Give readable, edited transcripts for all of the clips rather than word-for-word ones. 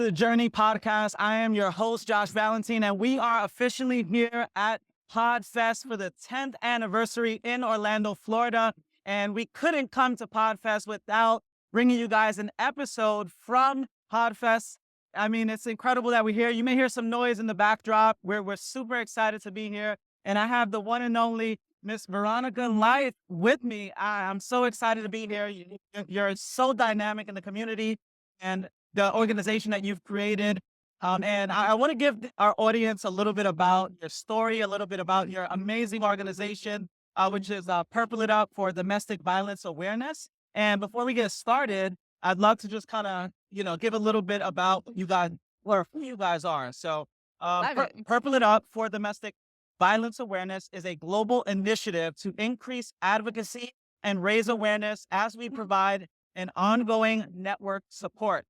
the Journey podcast. I am your host, Josh Valentine, and we are officially here at PodFest for the 10th anniversary in Orlando, Florida. And we couldn't come to PodFest without bringing you guys an episode from PodFest. I mean, it's incredible that we're here. You may hear some noise in the backdrop. We're super excited to be here. And I have the one and only Miss Veronica live with me. I'm so excited to be here. You're so dynamic in the community and the organization that you've created. And I want to give our audience a little bit about your story, a little bit about your amazing organization, which is Purple It Up for Domestic Violence Awareness. And before we get started, I'd love to just kind of, give a little bit about you guys, or who you guys are. So Purple It Up for Domestic Violence Awareness is a global initiative to increase advocacy and raise awareness as we provide an ongoing network support.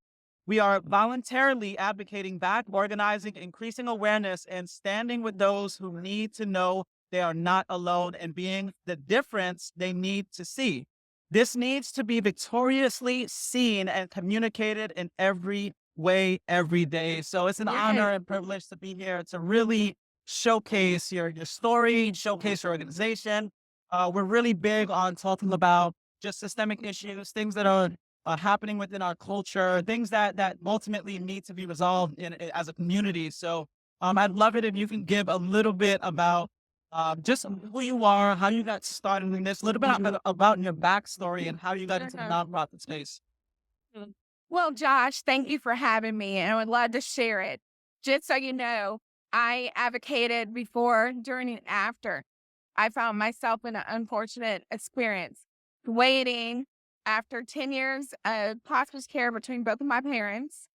We are voluntarily advocating back, organizing, increasing awareness, and standing with those who need to know they are not alone and being the difference they need to see. This needs to be victoriously seen and communicated in every way, every day. So it's an honor and privilege to be here to really showcase your story, showcase your organization. We're really big on talking about just systemic issues, things that are happening within our culture, things that ultimately need to be resolved as a community. So I'd love it if you can give a little bit about just who you are, how you got started in this, a little bit about your backstory and how you got into the nonprofit space. Well, Josh, thank you for having me, and I would love to share it. Just so you know, I advocated before, during, and after. I found myself in an unfortunate experience, waiting after 10 years of hospice care between both of my parents.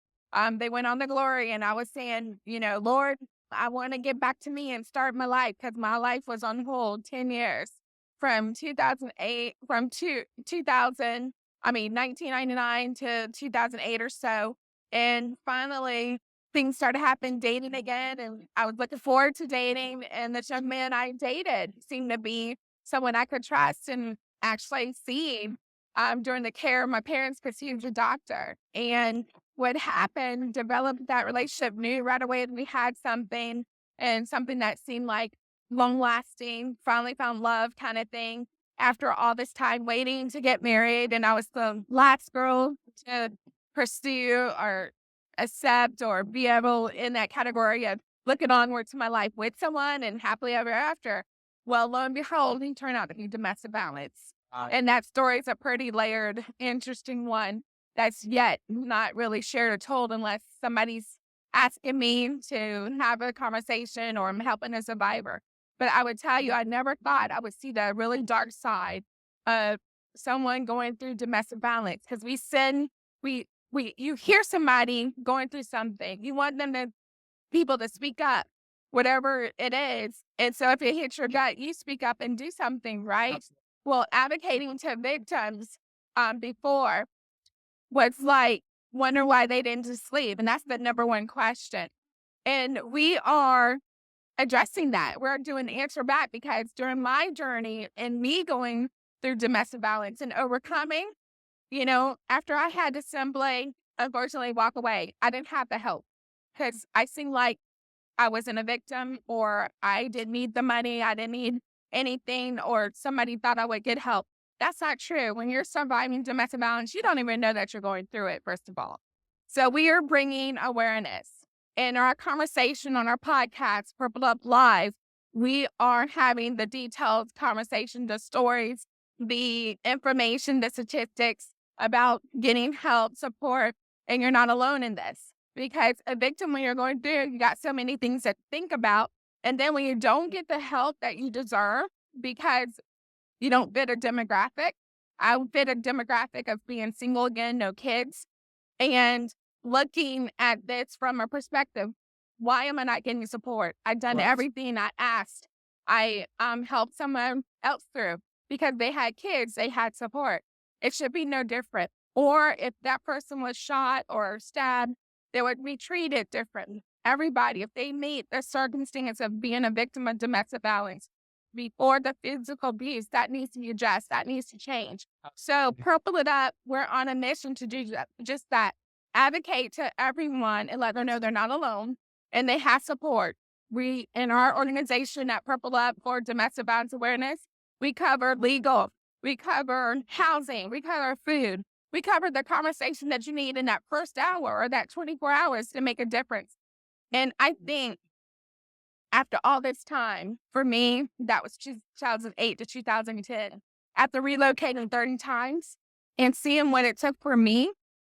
They went on to glory, and I was saying, Lord, I want to get back to me and start my life, because my life was on hold 10 years from 1999 to 2008 or so. And finally, things started happening, dating again, and I was looking forward to dating. And the young man I dated seemed to be someone I could trust and actually see during the care of my parents, because he was a doctor. And what happened, developed that relationship, knew right away that we had something, and something that seemed like long lasting, finally found love kind of thing. After all this time waiting to get married, and I was the last girl to pursue or accept or be able in that category of looking onward to my life with someone and happily ever after. Well, lo and behold, he turned out to be domestic violence. And that story is a pretty layered, interesting one that's yet not really shared or told unless somebody's asking me to have a conversation or I'm helping a survivor. But I would tell you, I never thought I would see the really dark side of someone going through domestic violence, because you hear somebody going through something, you want people to speak up, whatever it is. And so if it hits your gut, you speak up and do something, right? Absolutely. Well, advocating to victims before was like, wonder why they didn't just sleep. And that's the number one question. And we are addressing that. We're doing answer back, because during my journey and me going through domestic violence and overcoming, after I had to simply, unfortunately, walk away, I didn't have the help, because I seemed like I wasn't a victim, or I didn't need the money, I didn't need anything, or somebody thought I would get help. That's not true. When you're surviving domestic violence, you don't even know that you're going through it, first of all. So we are bringing awareness. In our conversation on our podcast, Purple Up Live, we are having the detailed conversation, the stories, the information, the statistics about getting help, support, and you're not alone in this. Because a victim, when you're going through, you got so many things to think about. And then when you don't get the help that you deserve because you don't fit a demographic, I fit a demographic of being single again, no kids, and looking at this from a perspective, why am I not getting support? I've done everything I asked. I helped someone else through because they had kids, they had support. It should be no different. Or if that person was shot or stabbed, they would be treated differently. Everybody, if they meet the circumstance of being a victim of domestic violence before the physical abuse, that needs to be addressed. That needs to change. So Purple It Up, we're on a mission to do just that. advocate to everyone and let them know they're not alone and they have support. We, in our organization at Purple Up for Domestic Violence Awareness, we cover legal, we cover housing, we cover food, we cover the conversation that you need in that first hour or that 24 hours to make a difference. And I think after all this time, for me, that was 2008 to 2010, after relocating 30 times and seeing what it took for me,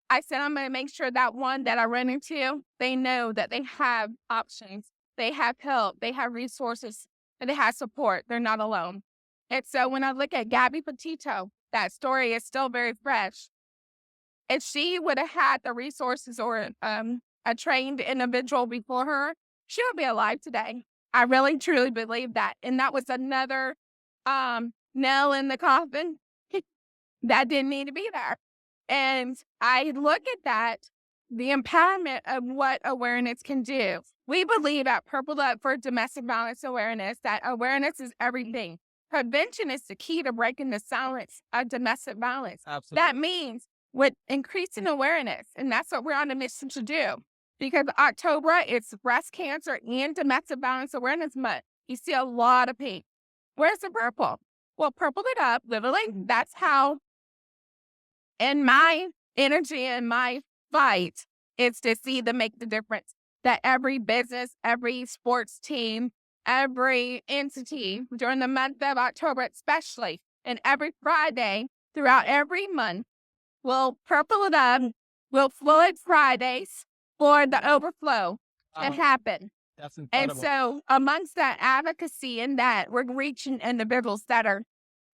I said, I'm going to make sure that one that I run into, they know that they have options, they have help, they have resources, and they have support. They're not alone. And so when I look at Gabby Petito, that story is still very fresh. If she would have had the resources or a trained individual before her, she would be alive today. I really, truly believe that. And that was another nail in the coffin that didn't need to be there. And I look at that, the empowerment of what awareness can do. We believe at Purple Up for Domestic Violence Awareness that awareness is everything. Prevention is the key to breaking the silence of domestic violence. Absolutely. That means with increasing awareness, and that's what we're on a mission to do. Because October, it's breast cancer and domestic violence awareness month. You see a lot of pink. Where's the purple? Well, purple it up, literally. That's how, in my energy and my fight, is to see them make the difference. That every business, every sports team, every entity during the month of October, especially, and every Friday throughout every month, will purple it up, will flood Fridays for the overflow to happen. That's incredible. And so amongst that advocacy and that, we're reaching individuals that are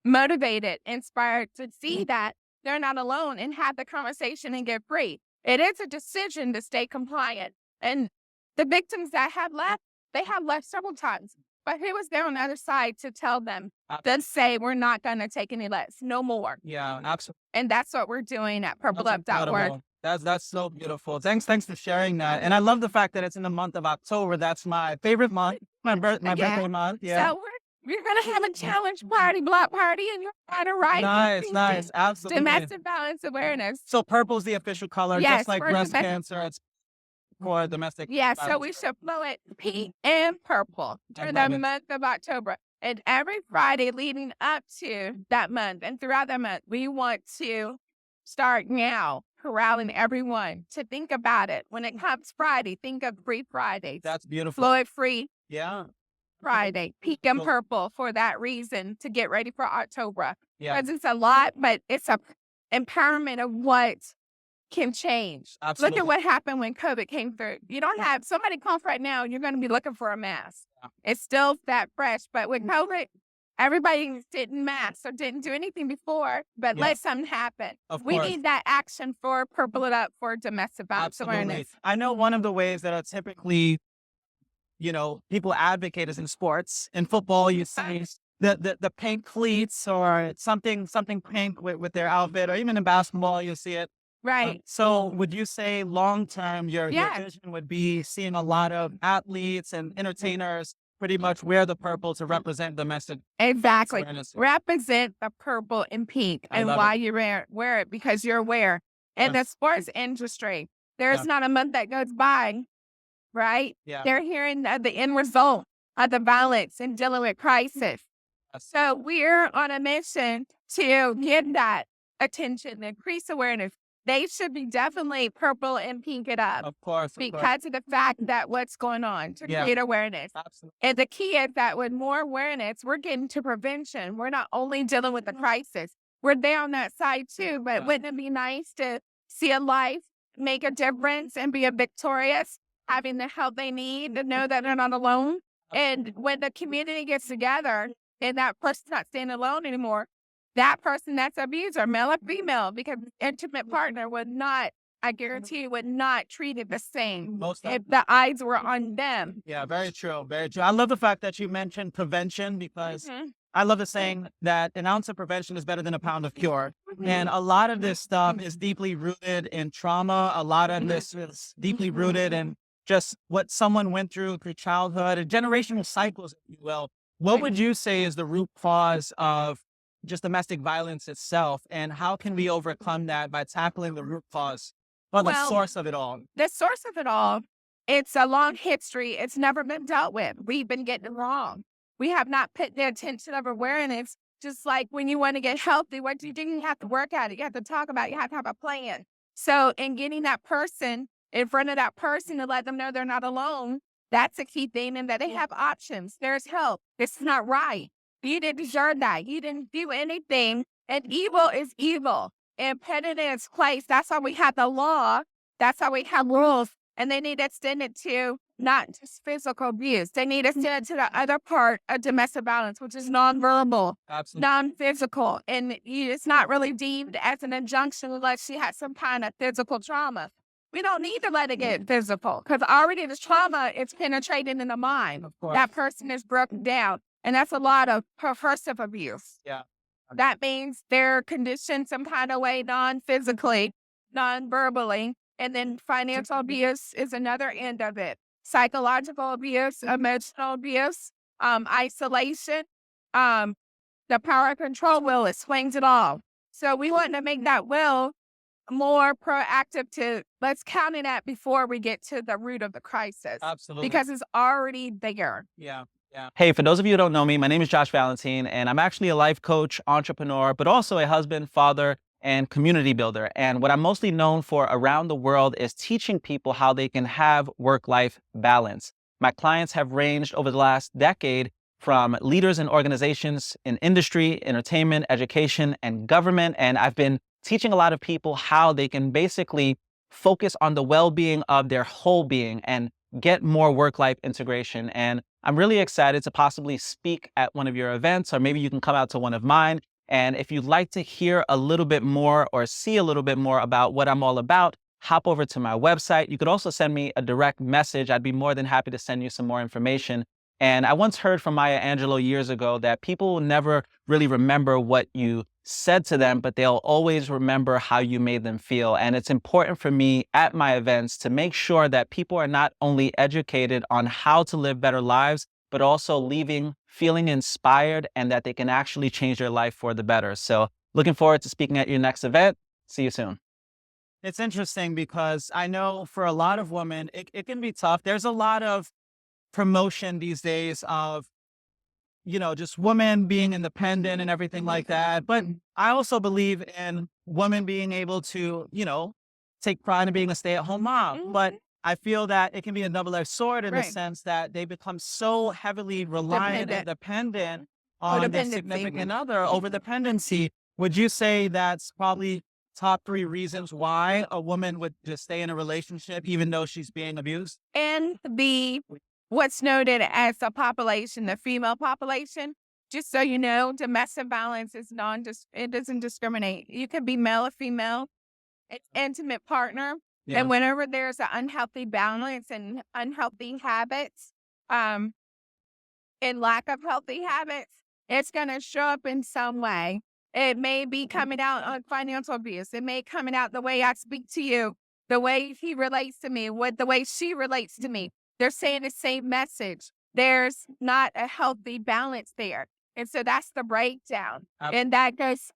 motivated, inspired to see that they're not alone and have the conversation and get free. It is a decision to stay compliant. And the victims that have left, they have left several times. But who was there on the other side to tell them, to say, we're not going to take any less, no more. Yeah, absolutely. And that's what we're doing at purpleup.org. Incredible. That's so beautiful. Thanks for sharing that. And I love the fact that it's in the month of October. That's my favorite month, my birthday month. Yeah. So we're going to have a challenge party, block party, and you're going to write. Nice. Absolutely. Domestic violence awareness. So purple's the official color, Yes, just like for breast domestic- cancer. It's for domestic Yeah, violence. so we should flow it pink and purple during love the it. month of October. And every Friday leading up to that month and throughout that month, we want to start now corralling everyone to think about it. When it comes Friday, think of Free Fridays. That's beautiful. Flow it free Yeah. Friday, pink and Cool. purple for that reason to get ready for October. Yeah. Because it's a lot, but it's a empowerment of what can change. Absolutely. Look at what happened when COVID came through. You don't have somebody comes right now, you're going to be looking for a mask. Yeah. It's still that fresh, but with COVID, everybody didn't mask or didn't do anything before, but Yeah. let something happen. Of We course. need that action for Purple It Up for domestic violence Absolutely. awareness. I know one of the ways that are typically, people advocate is in sports. In football, you see the pink cleats or something pink with their outfit, or even in basketball, you see it. Right. So would you say long term, your Yeah. vision would be seeing a lot of athletes and entertainers pretty much wear the purple to represent domestic Exactly. awareness? Represent the purple and pink I and love why you wear it, because you're aware. In Yeah. the sports industry, there's Yeah. not a month that goes by, right? Yeah. They're hearing the end result of the violence and dealing with crisis. Yes. So we're on a mission to get that attention, increase awareness. They should be definitely purple and pink it up Of course. because of the fact that what's going on to Yeah. create awareness. Absolutely. And the key is that with more awareness, we're getting to prevention. We're not only dealing with the crisis, we're there on that side too. But Yeah. wouldn't it be nice to see a life make a difference and be a victorious, having the help they need, to know that they're not alone? And when the community gets together and that person's not staying alone anymore, that person that's abuser, male or female, because intimate partner would not, I guarantee you, would not treat it the same Most if the eyes were on them. Yeah, very true. Very true. I love the fact that you mentioned prevention, because Mhm. I love the saying that an ounce of prevention is better than a pound of cure. And a lot of this stuff is deeply rooted in trauma. A lot of this is deeply rooted in just what someone went through childhood and generational cycles, if you will. What would you say is the root cause of just domestic violence itself? And how can we overcome that by tackling the root cause? Or the Well, source of it all? the source of it all, it's a long history. It's never been dealt with. We've been getting it wrong. We have not put the attention of awareness. Just like when you want to get healthy, what do you do? You have to work at it. You have to talk about it. You have to have a plan. So in getting that person in front of that person to let them know they're not alone, that's a key thing, and that they have options. There's help. This is not right. You didn't deserve that. You didn't do anything. And evil is evil. And put it in its place. That's why we have the law. That's why we have rules. And they need to extend it to not just physical abuse. They need to extend it to the other part of domestic violence, which is nonverbal, Absolutely. non-physical. And it's not really deemed as an injunction unless she had some kind of physical trauma. We don't need to let it get physical because already the trauma is penetrating in the mind. Of course. That person is broken down. And that's a lot of perversive abuse. Yeah. That means they're conditioned some kind of way, non-physically, non-verbally. And then financial abuse is another end of it. Psychological abuse, emotional abuse, isolation, the power control will, it swings it all. So we want to make that will more proactive to let's counter that before we get to the root of the crisis. Absolutely. Because it's already there. Yeah. Yeah. Hey, for those of you who don't know me, my name is Josh Valentine, and I'm actually a life coach, entrepreneur, but also a husband, father, and community builder. And what I'm mostly known for around the world is teaching people how they can have work-life balance. My clients have ranged over the last decade from leaders in organizations in industry, entertainment, education, and government. And I've been teaching a lot of people how they can basically focus on the well-being of their whole being and get more work-life integration. And I'm really excited to possibly speak at one of your events, or maybe you can come out to one of mine. And if you'd like to hear a little bit more or see a little bit more about what I'm all about, hop over to my website. You could also send me a direct message. I'd be more than happy to send you some more information. And I once heard from Maya Angelou years ago that people will never really remember what you said to them, but they'll always remember how you made them feel. And it's important for me at my events to make sure that people are not only educated on how to live better lives, but also leaving feeling inspired and that they can actually change their life for the better. So looking forward to speaking at your next event. See you soon. It's interesting because I know for a lot of women, it can be tough. There's a lot of promotion these days of, just women being independent and everything like that. But I also believe in women being able to, take pride in being a stay-at-home mom. But I feel that it can be a double-edged sword in the sense that they become so heavily reliant and dependent on their significant other over dependency. Would you say that's probably top 3 reasons why a woman would just stay in a relationship even though she's being abused? And what's noted as the population, the female population, just so you know, domestic violence is it doesn't discriminate. You can be male or female, it's intimate partner. Yeah. And whenever there's an unhealthy balance and unhealthy habits, and lack of healthy habits, it's going to show up in some way. It may be coming out on financial abuse. It may coming out the way I speak to you, the way he relates to me, the way she relates to me. They're saying the same message. There's not a healthy balance there. And so that's the breakdown. And that goes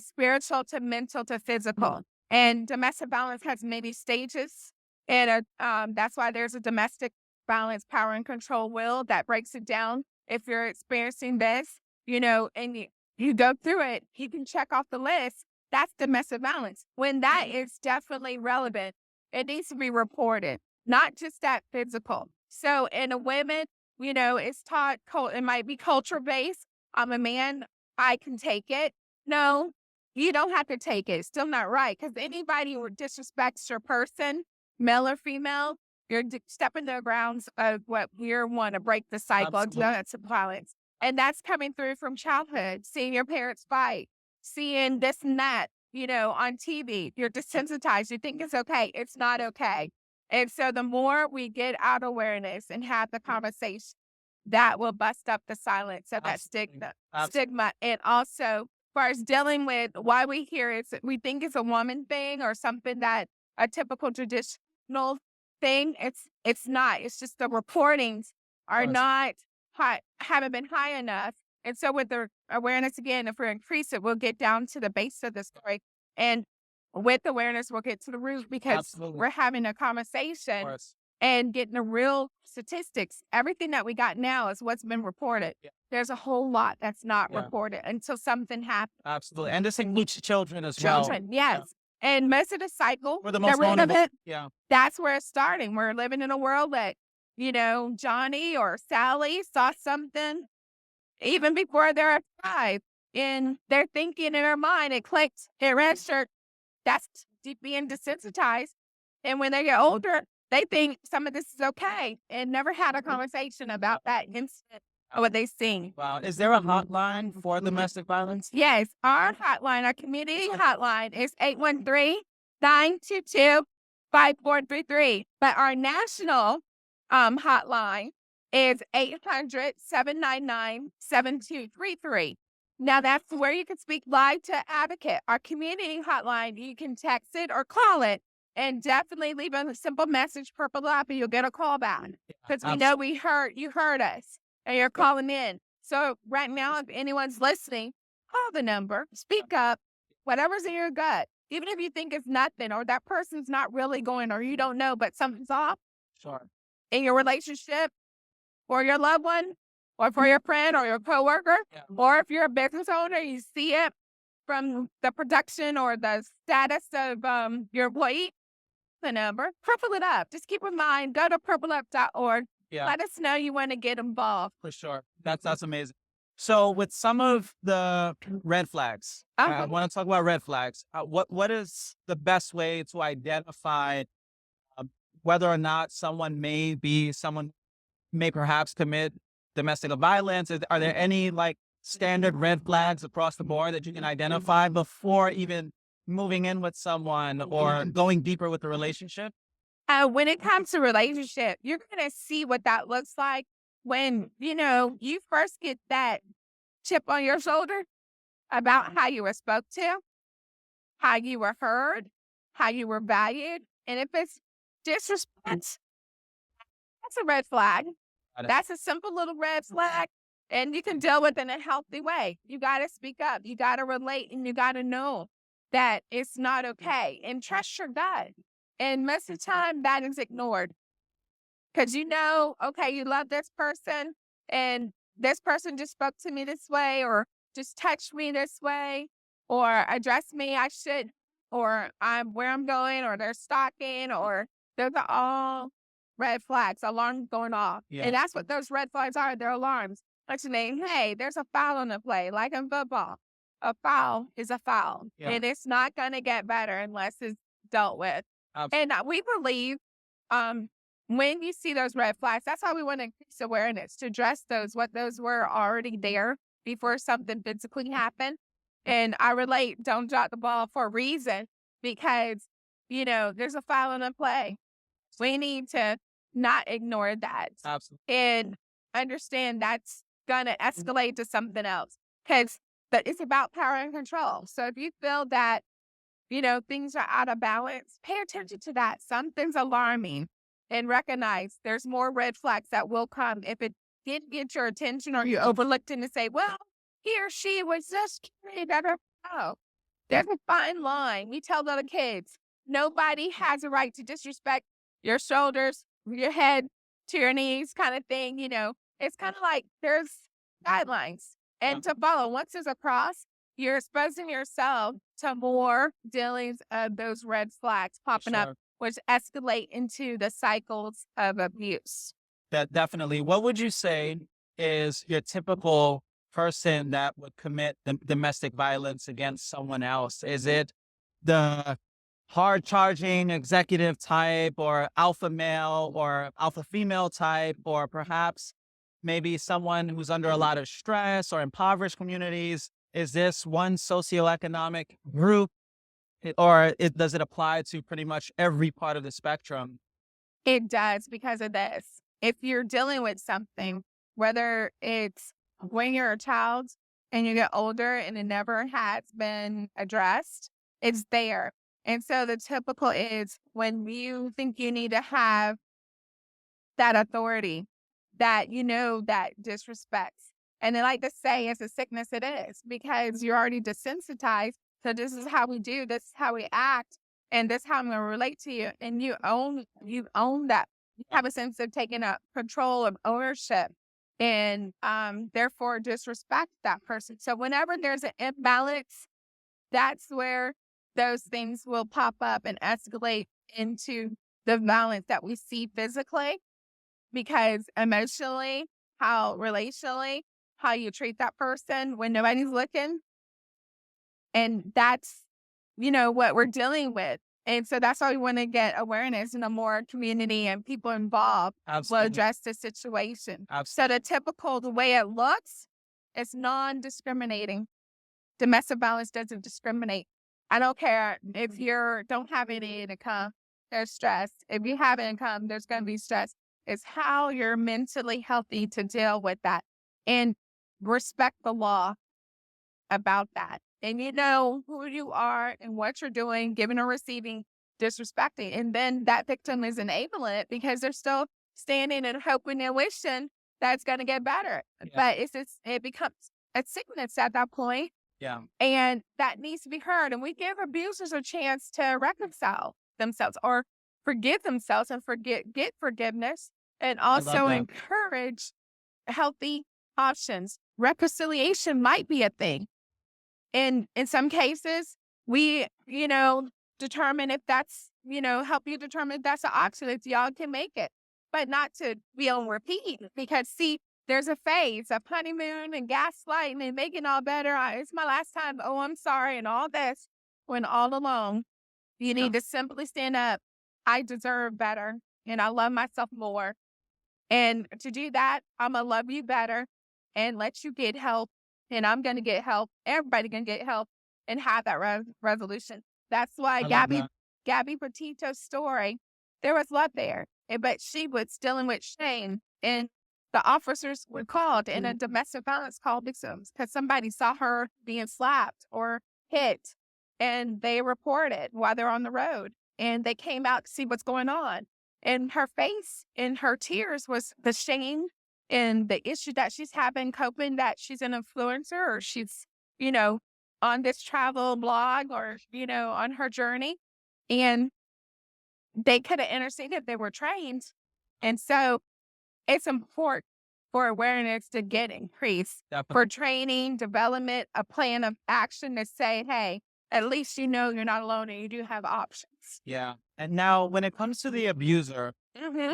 spiritual to mental to physical. And domestic violence has many stages. And that's why there's a domestic violence power and control will that breaks it down. If you're experiencing this, and you go through it, you can check off the list. That's domestic violence. When that is definitely relevant, it needs to be reported. Not just that physical. So in a women, it's taught, it might be culture based. I'm a man, I can take it. No, you don't have to take it. It's still not right. Because anybody who disrespects your person, male or female, you're stepping the grounds of what we want to break the cycle of domestic violence. And that's coming through from childhood, seeing your parents fight, seeing this and that, on TV. You're desensitized. You think it's okay. It's not okay. And so the more we get out awareness and have the conversation, that will bust up the silence of that stigma. And also, as far as dealing with why we hear it, we think it's a woman thing or something that a typical traditional thing. It's not. It's just the reportings are not high, haven't been high enough. And so with the awareness again, if we increase it, we'll get down to the base of the story. And with awareness, we'll get to the root because Absolutely. we're having a Of conversation course. and getting the real statistics. Everything that we got now is what's been reported. Yeah. There's a whole lot that's not Yeah. reported until something happens. Absolutely. And this includes children as well. Children, Yeah. yes. And most of the cycle, We're the the most root of vulnerable. it, Yeah. that's where it's starting. We're living in a world that, Johnny or Sally saw something even before they're alive. And they're thinking in their mind, it clicked, it registered. That's being desensitized. And when they get older, they think some of this is okay and never had a conversation about that incident or what they seen. Wow. Is there a hotline for domestic violence? Yes, our hotline, our community hotline is 813-922-5433. But our national hotline is 800-799-7233. Now that's where you can speak live to advocate. Our community hotline, you can text it or call it and definitely leave a simple message, purple up, and you'll get a call back. Because we know you heard us and you're calling in. So right now, if anyone's listening, call the number, speak up, whatever's in your gut. Even if you think it's nothing or that person's not really going or you don't know, but something's off Sure. in your relationship or your loved one or for your friend or your coworker, or if you're a business owner, you see it from the production or the status of your employee, the number, purple it up. Just keep in mind, go to purpleup.org. Yeah. Let us know you want to get involved. For sure. That's amazing. So with some of the red flags, I want to talk about red flags. What is the best way to identify whether or not someone may perhaps commit domestic violence? Are there any standard red flags across the board that you can identify before even moving in with someone or going deeper with the relationship? When it comes to relationship, you're going to see what that looks like when, you first get that chip on your shoulder about how you were spoke to, how you were heard, how you were valued. And if it's disrespect, that's a red flag. That's a simple little red flag. And you can deal with it in a healthy way. You got to speak up. You got to relate and you got to know that it's not okay. And trust your gut. And most of the time, that is ignored. Because okay, you love this person and this person just spoke to me this way or just touched me this way or addressed me, I should, or I'm where I'm going or they're stalking or those are all red flags, alarms going off. Yeah. And that's what those red flags are. They're alarms. Letting hey, there's a foul on the play, like in football. A foul is a foul. Yeah. And it's not going to get better unless it's dealt with. And we believe when you see those red flags, that's why we want to increase awareness to address what those were already there before something physically happened. And I relate, don't drop the ball for a reason because, there's a foul in the play. We need to not ignore that. Absolutely. And understand that's going to escalate to something else because it's about power and control. So if you feel that, things are out of balance, pay attention to that. Something's alarming and recognize there's more red flags that will come. If it didn't get your attention or you overlooked it and say, well, he or she was just kidding. No, there's a fine line. We tell little kids, nobody has a right to disrespect your shoulders, your head to your knees kind of thing. It's kind of like there's guidelines and to follow. Once there's a cross, you're exposing yourself to more dealings of those red flags popping up, which escalate into the cycles of abuse. That definitely. What would you say is your typical person that would commit domestic violence against someone else? Is it the hard charging executive type or alpha male or alpha female type, or perhaps maybe someone who's under a lot of stress or impoverished communities? Is this one socioeconomic group or does it apply to pretty much every part of the spectrum? It does because of this. If you're dealing with something, whether it's when you're a child and you get older and it never has been addressed, it's there. And so the typical is when you think you need to have that authority, that that disrespects. And they like to say it's a sickness, it is, because you're already desensitized So this is how we do, this is how we act, and this is how I'm going to relate to you. And you own that. You have a sense of taking up control of ownership and therefore disrespect that person. So whenever there's an imbalance, that's where those things will pop up and escalate into the violence that we see physically, because emotionally, how relationally, how you treat that person when nobody's looking. And that's, what we're dealing with. And so that's why we want to get awareness and a more community and people involved will Absolutely. address the situation. Absolutely. So the way it looks, it's non-discriminating. Domestic violence doesn't discriminate. I don't care if you don't have any income, there's stress. If you have income, there's going to be stress. It's how you're mentally healthy to deal with that and respect the law about that. And you know who you are and what you're doing, giving or receiving, disrespecting. And then that victim is enabling it because they're still standing and hoping and wishing that's going to get better. Yeah. But it becomes a sickness at that point. Yeah. And that needs to be heard. And we give abusers a chance to reconcile themselves or forgive themselves and get forgiveness, and also encourage healthy options. Reconciliation might be a thing. And in some cases, we, determine if that's, help you determine if that's an option, if y'all can make it, but not to be on repeat. Because see, there's a phase of honeymoon and gaslighting and making all better. It's my last time. Oh, I'm sorry. And all this, when all along, you need to simply stand up. I deserve better and I love myself more. And to do that, I'm going to love you better and let you get help. And I'm going to get help. Everybody can get help and have that resolution. That's why Gabby Petito's story, there was love there, but she was dealing with shame. And the officers were called in a domestic violence call victims because somebody saw her being slapped or hit, and they reported while they're on the road. And they came out to see what's going on. And her face and her tears was the shame and the issue that she's having coping, that she's an influencer or she's, on this travel blog or, on her journey. And they could have interceded if they were trained. And so it's important for awareness to get increased. Definitely. For training, development, a plan of action to say, hey, at least you're not alone and you do have options. Yeah. And now when it comes to the abuser,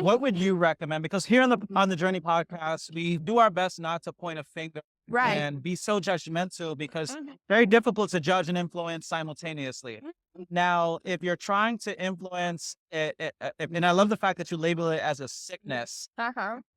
what would you recommend? Because here on the Journey podcast, we do our best not to point a finger and be so judgmental, because very difficult to judge and influence simultaneously. Now, if you're trying to influence it, and I love the fact that you label it as a sickness,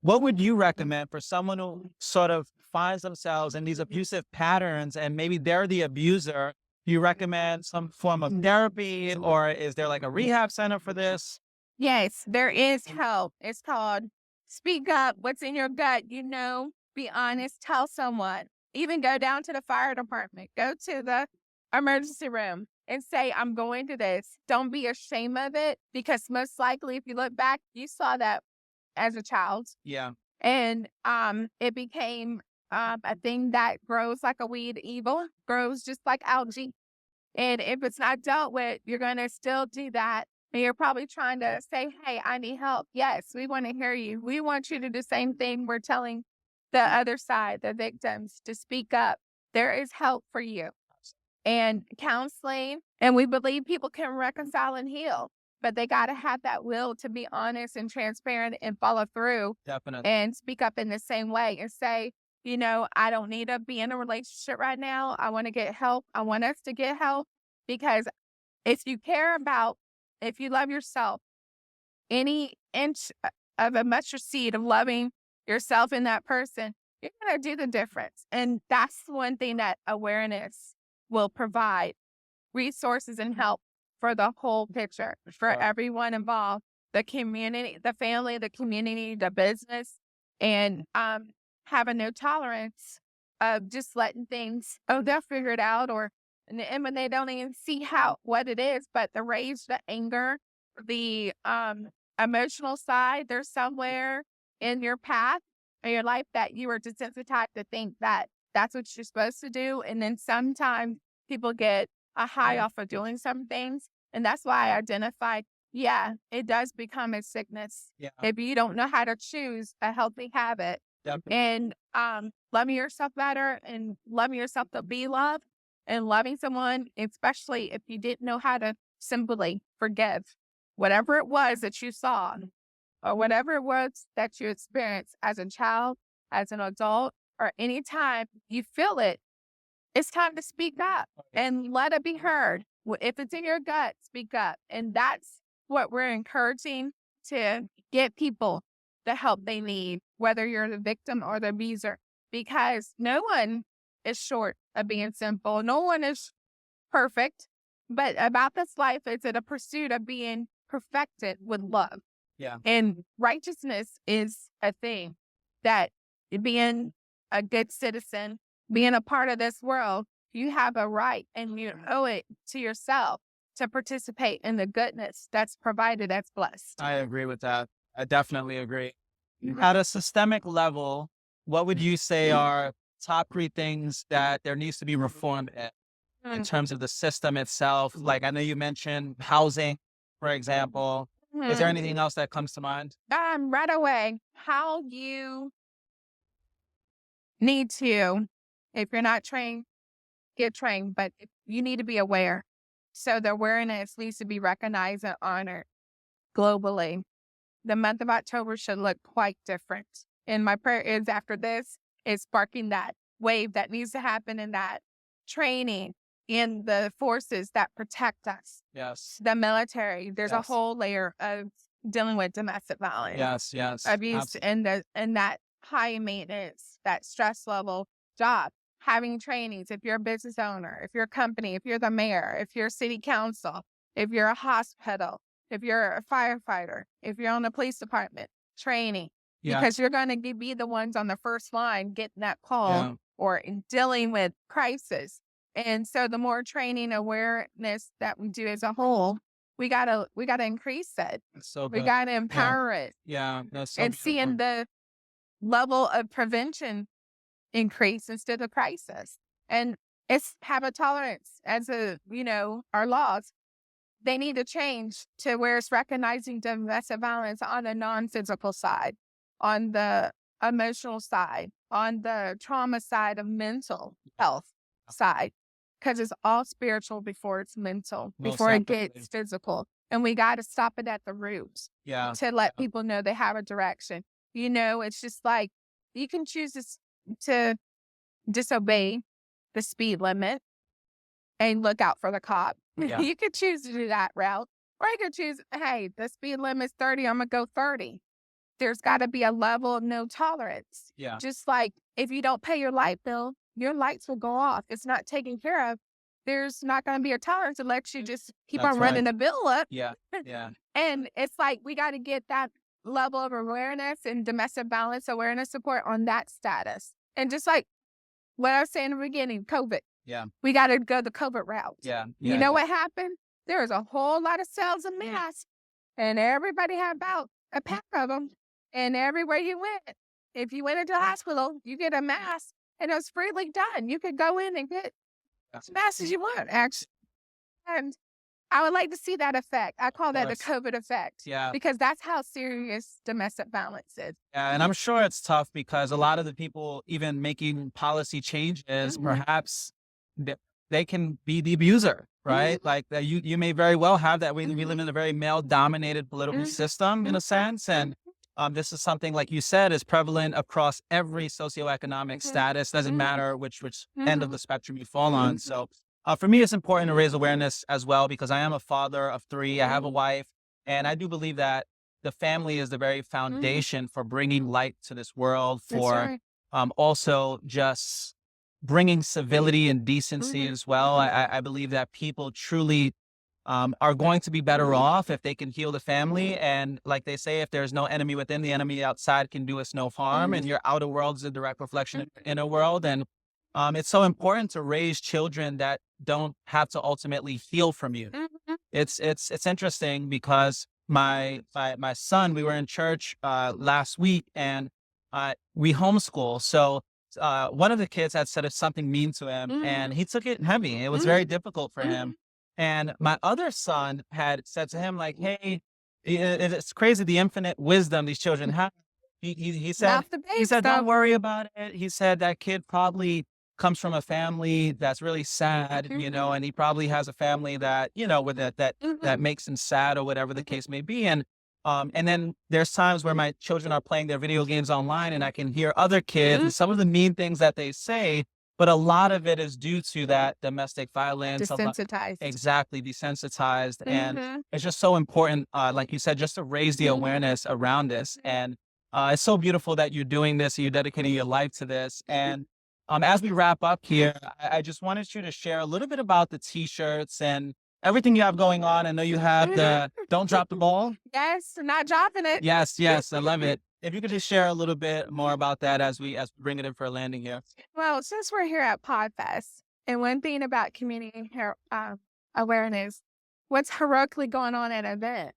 what would you recommend for someone who sort of finds themselves in these abusive patterns and maybe they're the abuser? Do you recommend some form of therapy, or is there like a rehab center for this? Yes, there is help. It's called Speak Up. What's in your gut? Be honest. Tell someone. Even go down to the fire department. Go to the emergency room and say, I'm going to this. Don't be ashamed of it, because most likely, if you look back, you saw that as a child. Yeah. And it became a thing that grows like a weed. Evil grows just like algae. And if it's not dealt with, you're going to still do that. And you're probably trying to say, hey, I need help. Yes, we want to hear you. We want you to do the same thing. We're telling the other side, the victims, to speak up. There is help for you. And counseling. And we believe people can reconcile and heal. But they got to have that will to be honest and transparent and follow through. Definitely. And speak up in the same way and say, I don't need to be in a relationship right now. I want to get help. I want us to get help, because if you love yourself, any inch of a mustard seed of loving yourself in that person, you're going to do the difference. And that's one thing that awareness will provide, resources and help for the whole picture, for everyone involved, the community, the family, the community, the business, and have a no tolerance of just letting things, they'll figure it out, and when they don't even see what it is, but the rage, the anger, the emotional side, there's somewhere in your path or your life that you are desensitized to think that that's what you're supposed to do. And then sometimes people get a high off of doing some things. And that's why I identified, yeah, it does become a sickness Yeah. if you don't know how to choose a healthy habit Definitely. and loving yourself better and loving yourself to be loved and loving someone, especially if you didn't know how to simply forgive whatever it was that you saw or whatever it was that you experienced as a child, as an adult, or anytime you feel it, it's time to speak up and let it be heard. If it's in your gut, speak up. And that's what we're encouraging to get people the help they need, whether you're the victim or the abuser, because no one is short of being simple. No one is perfect. But about this life, it's a pursuit of being perfected with love. Yeah. And righteousness is a thing that being a good citizen, being a part of this world, you have a right and you owe it to yourself to participate in the goodness that's provided, that's blessed. I agree with that. I definitely agree. At a systemic level, what would you say are top 3 things that there needs to be reform in terms of the system itself? Like, I know you mentioned housing, for example. Is there anything else that comes to mind? Right away, how you need to, if you're not trained, get trained, but you need to be aware. So the awareness needs to be recognized and honored globally. The month of October should look quite different. And my prayer is after this is sparking that wave that needs to happen in that training in the forces that protect us. Yes. The military, there's a Yes. whole layer of dealing with domestic violence. Yes. Yes. Abuse and that high maintenance, that stress level job, having trainings. If you're a business owner, if you're a company, if you're the mayor, if you're city council, if you're a hospital, if you're a firefighter, if you're on the police department, training, Yeah. because you're going to be the ones on the first line getting that call Yeah. or in dealing with crisis. And so the more training awareness that we do as a whole, we gotta increase it. It's so We good. gotta empower it. Yeah. That's so And beautiful. seeing the level of prevention increase instead of crisis. And it's habit tolerance as our laws. They need to change to where it's recognizing domestic violence on the non-physical side, on the emotional side, on the trauma side of mental health side, because it's all spiritual before it's mental, Most before it definitely. gets physical. And we got to stop it at the roots Yeah. to let people know they have a direction. It's just like you can choose to disobey the speed limit and look out for the cop. Yeah. You could choose to do that route. Or you could choose, hey, the speed limit's 30, I'm going to go 30. There's got to be a level of no tolerance. Yeah. Just like if you don't pay your light bill, your lights will go off. It's not taken care of. There's not going to be a tolerance unless you just keep That's on running right. the bill up. Yeah. Yeah. And it's like we got to get that level of awareness and domestic violence awareness support on that status. And just like what I was saying in the beginning, COVID. Yeah. We got to go the COVID route. Yeah. You know what happened? There was a whole lot of sales of masks, and everybody had about a pack of them. And everywhere you went, if you went into the hospital, you get a mask, and it was freely done. You could go in and get as masks as you want, actually. And I would like to see that effect. I call that the COVID effect. Yeah. Because that's how serious domestic violence is. Yeah, and I'm sure it's tough because a lot of the people even making policy changes, perhaps they can be the abuser, right? Like that you may very well have that. We live in a very male-dominated political system in a sense, and this is something, like you said, is prevalent across every socioeconomic status. Doesn't matter which end of the spectrum you fall on. So for me, it's important to raise awareness as well because I am a father of 3. I have a wife, and I do believe that the family is the very foundation for bringing light to this world, for also just bringing civility and decency as well. I believe that people truly are going to be better off if they can heal the family. And like they say, if there's no enemy within, the enemy outside can do us no harm. And your outer world is a direct reflection of your inner world. And it's so important to raise children that don't have to ultimately heal from you. It's interesting because my son, we were in church last week and we homeschool. So one of the kids had said something mean to him, and he took it heavy. It was very difficult for him. And my other son had said to him, like, "Hey, it's crazy the infinite wisdom these children have." He said Not the he big said, "Don't stuff. worry about it." He said that kid probably comes from a family that's really sad, and he probably has a family that, with that makes him sad or whatever the case may be. And then there's times where my children are playing their video games online and I can hear other kids and some of the mean things that they say, but a lot of it is due to that domestic violence. Desensitized. Exactly, desensitized. And Mhm. it's just so important, like you said, just to raise the awareness around this. And it's so beautiful that you're doing this, and you're dedicating your life to this. And as we wrap up here, I just wanted you to share a little bit about the t-shirts and everything you have going on. I know you have the Don't Drop the Ball. Yes, not dropping it. Yes, yes, I love it. If you could just share a little bit more about that as we bring it in for a landing here. Well, since we're here at PodFest, and one thing about community awareness, what's heroically going on at an event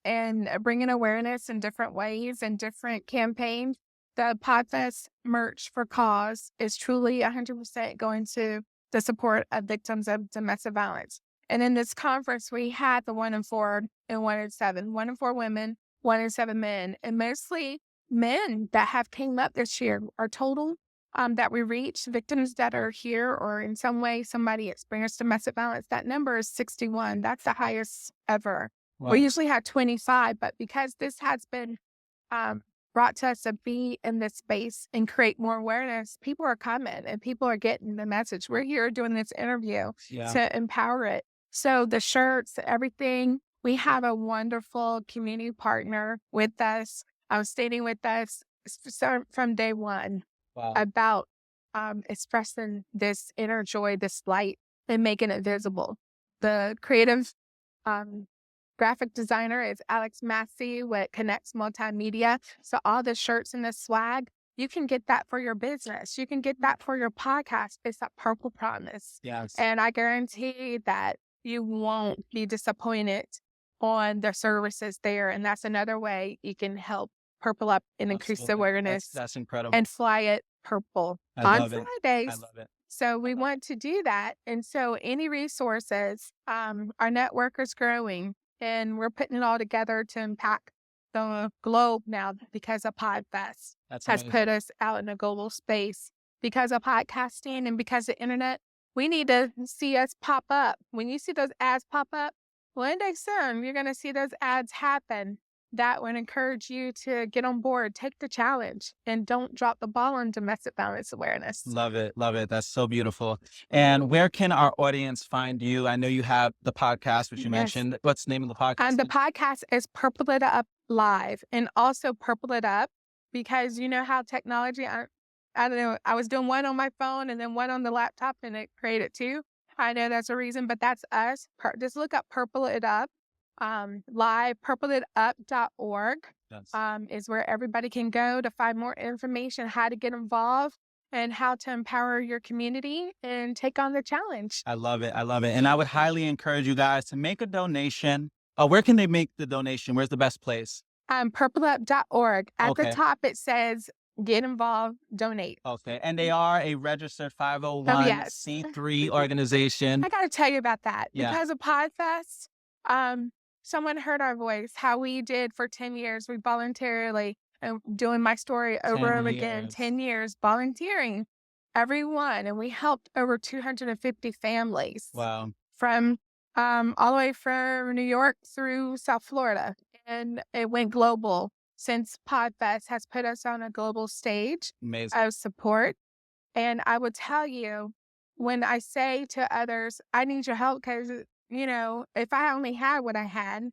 and bringing awareness in different ways and different campaigns, the PodFest merch for cause is truly 100% going to the support of victims of domestic violence. And in this conference, we had the 1 in 4 and 1 in 7, 1 in 4 women, 1 in 7 men, and mostly men that have came up this year. Our total that we reached, victims that are here or in some way somebody experienced domestic violence, that number is 61. That's the highest ever. Wow. We usually have 25, but because this has been brought to us to be in this space and create more awareness, people are coming and people are getting the message. We're here doing this interview to empower it. So the shirts, everything, we have a wonderful community partner with us, standing with us from day one. Wow. About expressing this inner joy, this light, and making it visible. The creative graphic designer is Alex Massey with Connects Multimedia. So all the shirts and the swag, you can get that for your business. You can get that for your podcast. It's a Purple Promise. Yes. And I guarantee that you won't be disappointed on the services there. And that's another way you can help Purple up and increase Absolutely. awareness That's incredible. and fly it purple I on love it. Fridays. I love it. So we want to do that. And so any resources, our network is growing and we're putting it all together to impact the globe now because of PodFest That's has amazing. put us out in a global space. Because of podcasting and because of the internet, we need to see us pop up. When you see those ads pop up, one day soon, you're going to see those ads happen. That would encourage you to get on board, take the challenge, and don't drop the ball on domestic violence awareness. Love it. Love it. That's so beautiful. And where can our audience find you? I know you have the podcast, which you mentioned. What's the name of the podcast? And the podcast is Purple It Up Live, and also Purple It Up, because you know how technology, I don't know, I was doing one on my phone and then one on the laptop and it created two. I know that's a reason, but that's us. Just look up Purple It Up. Live, purpleitup.org is where everybody can go to find more information, how to get involved and how to empower your community and take on the challenge. I love it. I love it. And I would highly encourage you guys to make a donation. Where can they make the donation? Where's the best place? Purpleup.org. At the top, it says, get involved, donate. Okay. And they are a registered 501c3 organization. I got to tell you about that. Yeah. Because of PodFest, someone heard our voice, how we did for 10 years. We voluntarily, and doing my story over and again, 10 years volunteering, everyone. And we helped over 250 families. Wow. From all the way from New York through South Florida. And it went global since PodFest has put us on a global stage of support. And I would tell you, when I say to others, I need your help because, you know, if I only had what I had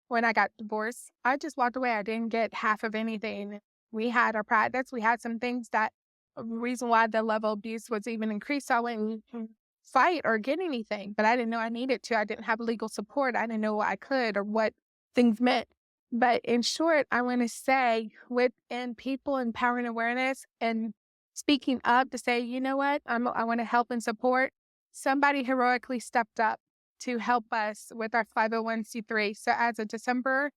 when I got divorced, I just walked away. I didn't get half of anything. We had our practice. We had some things that reason why the level of abuse was even increased. So I wouldn't fight or get anything, but I didn't know I needed to. I didn't have legal support. I didn't know what I could or what things meant. But in short, I want to say within people empowering awareness and speaking up to say, you know what, I want to help and support. Somebody heroically stepped up to help us with our 501c3. So as of December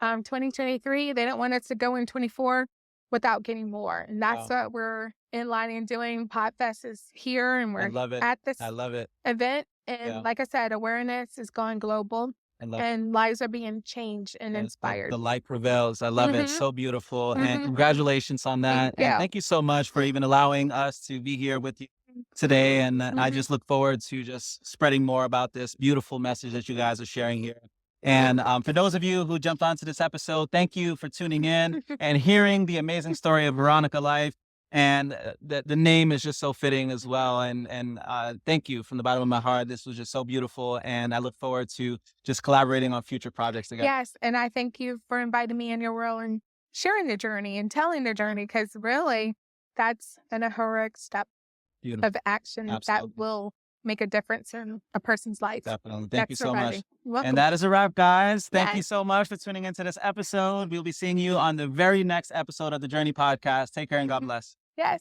2023, they don't want us to go in 24. without getting more. And that's Wow. what we're in line and doing. Podfest is here and I we're love it. at this I love it. event. And Yeah. like I said, awareness is going global I love and lives are being changed and it. inspired. The light prevails. I love it. Mhm. So beautiful. And Mhm. congratulations on Thank that. And you. thank you so much for even allowing us to be here with you today. And I Mhm. just look forward to just spreading more about this beautiful message that you guys are sharing here. And for those of you who jumped onto this episode, thank you for tuning in and hearing the amazing story of Veronica life. And the name is just so fitting as well. And thank you from the bottom of my heart. This was just so beautiful. And I look forward to just collaborating on future projects together. Yes. And I thank you for inviting me in your world and sharing the journey and telling the journey, because really that's an heroic step Beautiful. of action that Absolutely. will make a difference in a person's life. Definitely. Thank you That's so much. surviving. You're welcome. And that is a wrap, guys. Thank you Yes. so much for tuning into this episode. We'll be seeing you on the very next episode of the Journey Podcast. Take care and God bless. Yes.